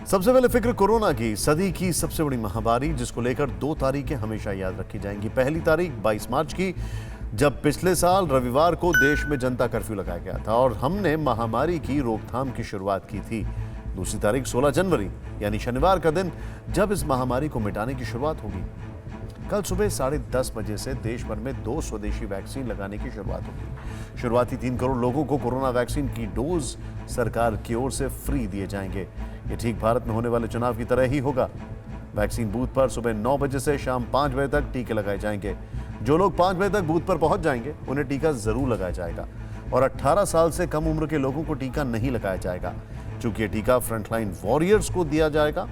सबसे पहले फिक्र कोरोना की, सदी की सबसे बड़ी महामारी जिसको लेकर 2 तारीखें हमेशा याद रखी जाएंगी। पहली तारीख 22 मार्च की, जब पिछले साल रविवार को देश में जनता कर्फ्यू लगाया गया था और हमने महामारी की रोकथाम की शुरुआत की थी। दूसरी तारीख 16 जनवरी यानी शनिवार का दिन, जब इस महामारी को मिटाने की शुरुआत होगी। कल सुबह 10:30 बजे से देश भर में 2 स्वदेशी वैक्सीन लगाने की शुरुआत होगी। शुरुआती 3 करोड़ लोगों को कोरोना वैक्सीन की डोज सरकार की ओर से फ्री दिए जाएंगे। ये ठीक भारत में होने वाले चुनाव की तरह ही होगा। वैक्सीन बूथ पर सुबह 9 बजे से शाम 5 बजे तक टीके लगाए जाएंगे। जो लोग 5 बजे तक बूथ पर पहुंच जाएंगे उन्हें टीका जरूर लगाया जाएगा और 18 साल से कम उम्र के लोगों को टीका नहीं लगाया जाएगा। चूंकि ये टीका फ्रंटलाइन वॉरियर्स को दिया जाएगा,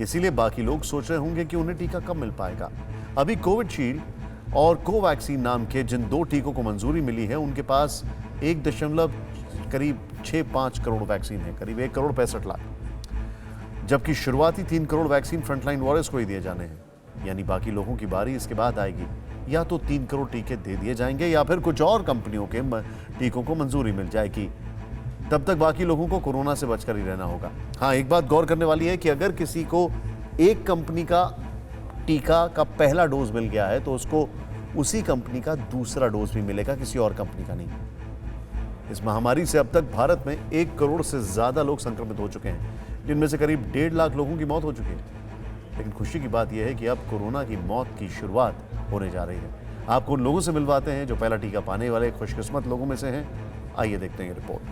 इसीलिए बाकी लोग सोच रहे होंगे कि उन्हें टीका कब मिल पाएगा। अभी कोविशील्ड और कोवैक्सीन नाम के जिन 2 टीकों को मंजूरी मिली है, उनके पास 1.65 करोड़ वैक्सीन है, करीब 1 करोड़ 65 लाख, जबकि शुरुआती 3 करोड़ वैक्सीन फ्रंटलाइन वॉरियर्स को ही दिए जाने हैं। यानी बाकी लोगों की बारी इसके बाद आएगी। या तो 3 करोड़ टीके दे दिए जाएंगे या फिर कुछ और कंपनियों के टीकों को मंजूरी मिल जाएगी। तब तक बाकी लोगों को कोरोना से बचकर ही रहना होगा। हाँ, एक बात गौर करने वाली है कि अगर किसी को एक कंपनी का टीका का पहला डोज मिल गया है तो उसको उसी कंपनी का दूसरा डोज भी मिलेगा, किसी और कंपनी का नहीं। इस महामारी से अब तक भारत में 1 करोड़ से ज्यादा लोग संक्रमित हो चुके हैं, जिनमें से करीब 1.5 लाख लोगों की मौत हो चुकी है। लेकिन खुशी की बात यह है कि अब कोरोना की मौत की शुरुआत होने जा रही है। आपको उन लोगों से मिलवाते हैं जो पहला टीका पाने वाले खुशकिस्मत लोगों में से हैं। आइए देखते हैं ये रिपोर्ट।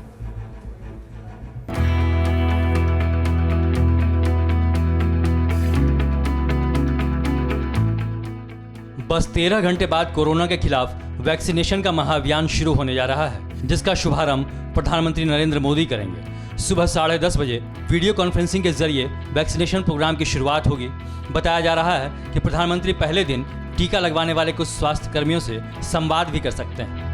बस 13 घंटे बाद कोरोना के खिलाफ वैक्सीनेशन का महाअभियान शुरू होने जा रहा है, जिसका शुभारंभ प्रधानमंत्री नरेंद्र मोदी करेंगे। सुबह 10:30 बजे वीडियो कॉन्फ्रेंसिंग के जरिए वैक्सीनेशन प्रोग्राम की शुरुआत होगी। बताया जा रहा है कि प्रधानमंत्री पहले दिन टीका लगवाने वाले कुछ स्वास्थ्य कर्मियों से संवाद भी कर सकते हैं।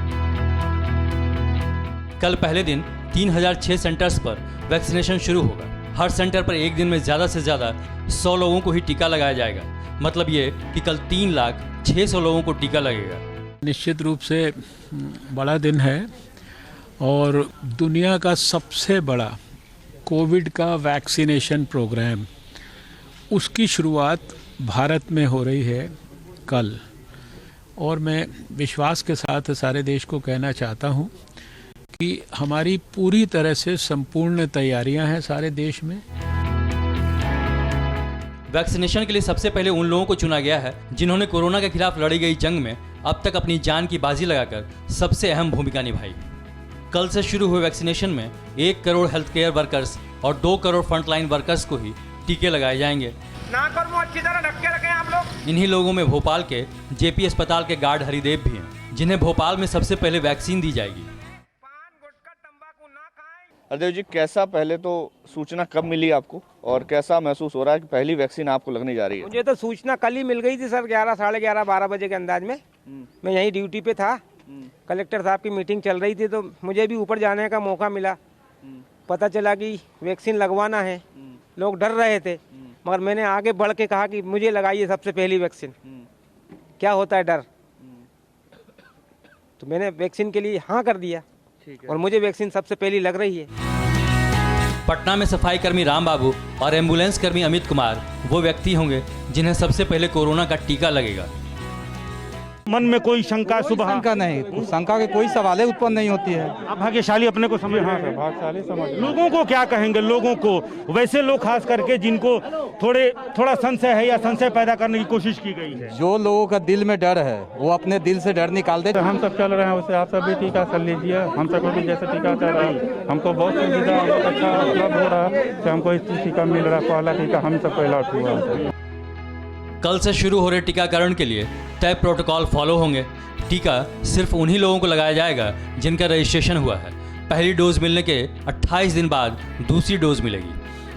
कल पहले दिन 3006 सेंटर्स पर वैक्सीनेशन शुरू होगा। हर सेंटर पर एक दिन में ज़्यादा से ज़्यादा 100 लोगों को ही टीका लगाया जाएगा। मतलब ये कि कल 3,06,000 लोगों को टीका लगेगा। निश्चित रूप से बड़ा दिन है और दुनिया का सबसे बड़ा कोविड का वैक्सीनेशन प्रोग्राम, उसकी शुरुआत भारत में हो रही है कल। और मैं विश्वास के साथ सारे देश को कहना चाहता हूं कि हमारी पूरी तरह से संपूर्ण तैयारियां हैं सारे देश में। वैक्सीनेशन के लिए सबसे पहले उन लोगों को चुना गया है जिन्होंने कोरोना के खिलाफ लड़ी गई जंग में अब तक अपनी जान की बाजी लगाकर सबसे अहम भूमिका निभाई। कल से शुरू हुए वैक्सीनेशन में 1 करोड़ हेल्थ केयर वर्कर्स और 2 करोड़ फ्रंटलाइन वर्कर्स को ही टीके लगाए जाएंगे। नाक और मुंह अच्छी तरह ढक के रखें आप लोग। इन्हीं लोगों में भोपाल के जेपी अस्पताल के गार्ड हरिदेव भी हैं, जिन्हें भोपाल में सबसे पहले वैक्सीन दी जाएगी। पान गुटखा तंबाकू ना खाएं। हरदेव जी, कैसा पहले तो सूचना कब मिली आपको और कैसा महसूस हो रहा है कि पहली वैक्सीन आपको लगने जा रही है? मुझे तो सूचना कल ही मिल गई थी सर, 11, साढ़े 11, 12 बजे के अंदाज में। मैं यहीं ड्यूटी पे था, कलेक्टर साहब की मीटिंग चल रही थी तो मुझे भी ऊपर जाने का मौका मिला। पता चला कि वैक्सीन लगवाना है। लोग डर रहे थे, मगर मैंने आगे बढ़ के कहा कि मुझे लगाइए सबसे पहली वैक्सीन। क्या होता है डर, तो मैंने वैक्सीन के लिए हाँ कर दिया और मुझे वैक्सीन सबसे पहली लग रही है। पटना में सफाई कर्मी राम बाबू और एम्बुलेंस कर्मी अमित कुमार वो व्यक्ति होंगे जिन्हें सबसे पहले कोरोना का टीका लगेगा। मन में कोई शंका शंका नहीं, शंका के कोई सवाल उत्पन्न नहीं होती है। आप भाग्यशाली अपने को समझ। हाँ सर, भाग्यशाली समझ। लोगों को क्या कहेंगे? लोगों को, वैसे लोग खास करके जिनको थोड़ा संशय है या संशय पैदा करने की कोशिश की गई है। जो लोगों का दिल में डर है वो अपने दिल से डर निकाल दे। हम सब चल रहे हैं, उससे आप सब भी टीका कर लीजिए। हम सबको भी जैसे टीका चल रहा है, हमको बहुत सुविधा, बहुत अच्छा उपलब्ध हो रहा है कि हमको इस टीका मिल रहा है। पहला टीका हम सब पहला हुआ है। कल से शुरू हो रहे टीकाकरण के लिए तय प्रोटोकॉल फॉलो होंगे। टीका सिर्फ उन्हीं लोगों को लगाया जाएगा जिनका रजिस्ट्रेशन हुआ है। पहली डोज मिलने के 28 दिन बाद दूसरी डोज मिलेगी।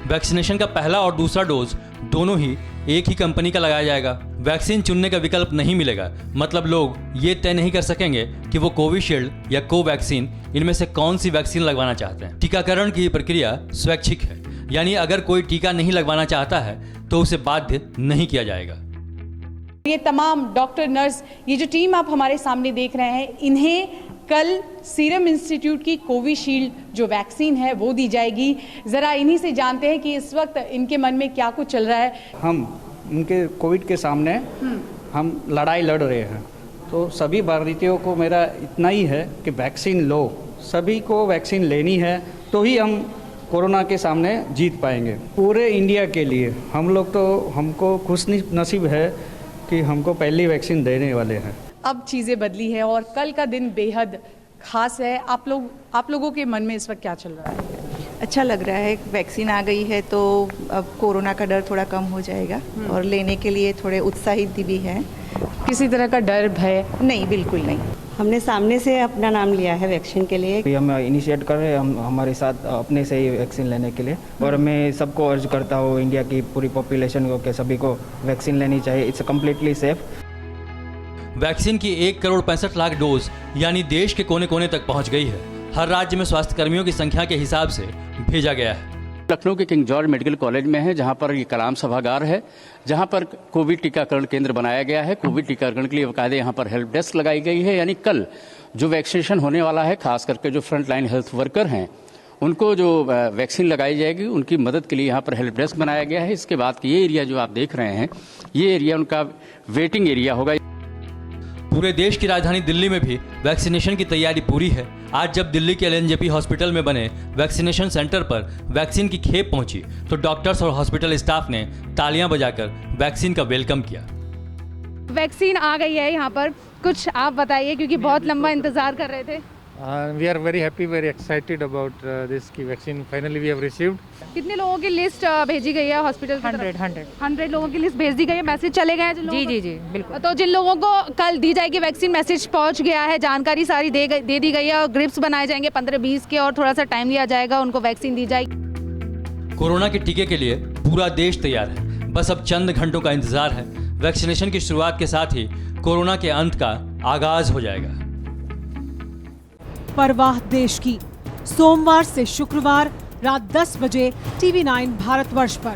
वैक्सीनेशन का पहला और दूसरा डोज दोनों ही एक ही कंपनी का लगाया जाएगा। वैक्सीन चुनने का विकल्प नहीं मिलेगा। मतलब लोग ये तय नहीं कर सकेंगे कि वो कोविशील्ड या कोवैक्सीन इनमें से कौन सी वैक्सीन लगवाना चाहते हैं। टीकाकरण की प्रक्रिया स्वैच्छिक है, यानी अगर कोई टीका नहीं लगवाना चाहता है तो उसे बाध्य नहीं किया जाएगा। ये तमाम डॉक्टर, नर्स, ये जो टीम आप हमारे सामने देख रहे हैं, इन्हें कल सीरम इंस्टीट्यूट की कोविशील्ड जो वैक्सीन है वो दी जाएगी। ज़रा इन्हीं से जानते हैं कि इस वक्त इनके मन में क्या कुछ चल रहा है। हम उनके कोविड के सामने हम लड़ाई लड़ रहे हैं, तो सभी भारतीयों को मेरा इतना ही है कि वैक्सीन लो, सभी को वैक्सीन लेनी है, तो ही हम कोरोना के सामने जीत पाएंगे। पूरे इंडिया के लिए हमको खुश नसीब है कि हमको पहली वैक्सीन देने वाले हैं। अब चीज़ें बदली है और कल का दिन बेहद खास है। आप लोगों के मन में इस वक्त क्या चल रहा है? अच्छा लग रहा है, वैक्सीन आ गई है तो अब कोरोना का डर थोड़ा कम हो जाएगा और लेने के लिए थोड़े उत्साहित भी हैं। किसी तरह का डर भय नहीं, बिल्कुल नहीं। हमने सामने से अपना नाम लिया है वैक्सीन के लिए। हम इनिशिएट कर रहे हैं, हम हमारे साथ अपने से ही वैक्सीन लेने के लिए, और मैं सबको अर्ज करता हूँ, इंडिया की पूरी पॉपुलेशन को, कि सभी को वैक्सीन लेनी चाहिए। It's completely safe. वैक्सीन की 1,65,00,000 डोज यानी देश के कोने कोने तक पहुंच गई है। हर राज्य में स्वास्थ्य कर्मियों की संख्या के हिसाब से भेजा गया है। लखनऊ के किंग जॉर्ज मेडिकल कॉलेज में है, जहां पर ये कलाम सभागार है, जहां पर कोविड टीकाकरण केंद्र बनाया गया है। कोविड टीकाकरण के लिए बाकायदे यहां पर हेल्प डेस्क लगाई गई है, यानी कल जो वैक्सीनेशन होने वाला है, खास करके जो फ्रंट लाइन हेल्थ वर्कर हैं उनको जो वैक्सीन लगाई जाएगी, उनकी मदद के लिए यहाँ पर हेल्प डेस्क बनाया गया है। इसके बाद ये एरिया जो आप देख रहे हैं, ये एरिया उनका वेटिंग एरिया होगा। पूरे देश की राजधानी दिल्ली में भी वैक्सीनेशन की तैयारी पूरी है। आज जब दिल्ली के LNJP हॉस्पिटल में बने वैक्सीनेशन सेंटर पर वैक्सीन की खेप पहुंची तो डॉक्टर्स और हॉस्पिटल स्टाफ ने तालियां बजाकर वैक्सीन का वेलकम किया। वैक्सीन आ गई है यहाँ पर, कुछ आप बताइए क्योंकि बहुत लंबा इंतजार कर रहे थे। We are very happy, very excited about this की vaccine finally we have received. कितने लोगों की लिस्ट भेजी गई है हॉस्पिटल की तरफ? 100 लोगों की लिस्ट भेज दी गई है। मैसेज चले गए हैं जिन लोगों को? जी बिल्कुल। तो जिन लोगों को कल दी जाएगी वैक्सीन, मैसेज पहुंच गया है, जानकारी सारी दे दी गई है और ग्रिप्स बनाए जाएंगे 15-20 के, और थोड़ा सा टाइम लिया जाएगा, उनको वैक्सीन दी जाएगी। कोरोना के टीके के लिए पूरा देश तैयार है, बस अब चंद घंटों का इंतजार है। वैक्सीनेशन की शुरुआत के साथ ही कोरोना के अंत का आगाज हो जाएगा। परवाह देश की, सोमवार से शुक्रवार रात 10 बजे TV9 भारतवर्ष पर।